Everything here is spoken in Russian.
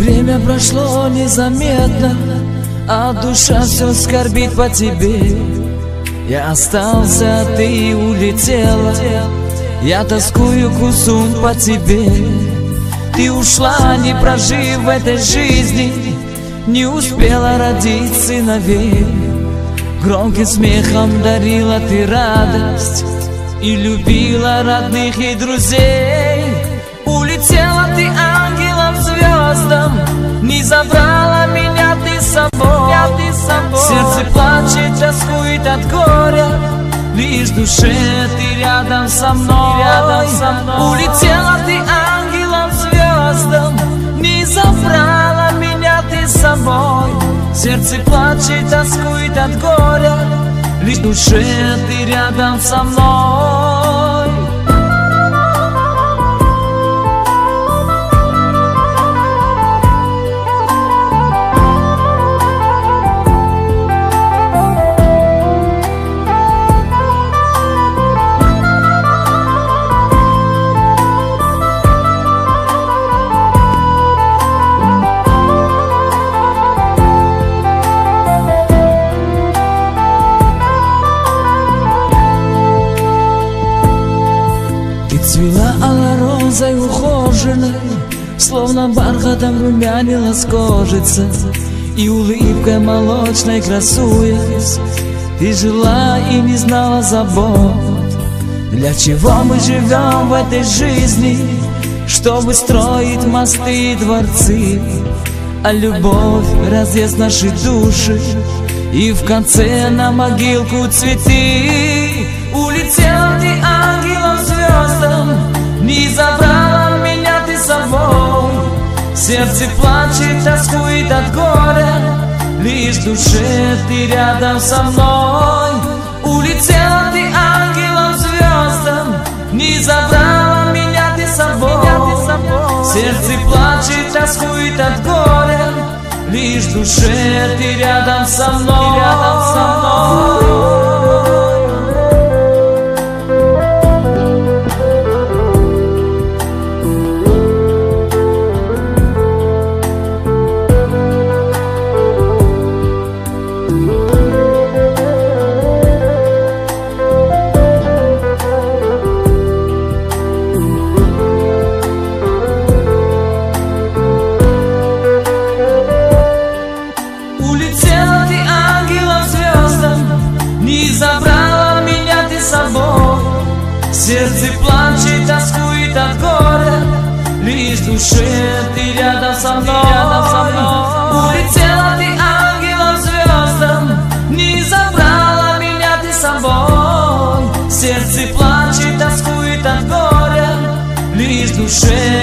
Время прошло незаметно, а душа все скорбит по тебе. Я остался, а ты улетела. Я тоскую, Кусум, по тебе. Ты ушла, не прожив в этой жизни, не успела родить сыновей. Громким смехом дарила ты радость и любила родных и друзей. Улетела ты ангелом звездам, не забрала меня ты с собой. Сердце плачет, тоскует от горя, лишь в душе ты рядом со мной. Улетела ты ангелом звездам, не забрала меня ты с собой. Сердце плачет, тоскует от горя, лишь в душе ты рядом со мной. Цвела алой розой ухоженной, словно бархатом румянилась кожица, и улыбкой молочной красуясь, ты жила и не знала забот. Для чего мы живем в этой жизни? Чтобы строить мосты и дворцы, а любовь разъест наши души, и в конце на могилку цветы. Улетела ты ангелом звездам, не забрала меня ты с собой. Сердце плачет, тоскует от горя, лишь в душе ты рядом со мной. Улетела ты ангелом звездам, не забрала меня ты с собой. Сердце плачет, тоскует от горя, лишь в душе ты рядом со мной. Улетела ты ангелом звездам, не забрала меня ты с собой. Сердце плачет, тоскует от горя, лишь в душе ты рядом со мной. Улетела ты ангелом звездам, не забрала меня ты с собой. Сердце плачет, тоскует от горя, лишь в душе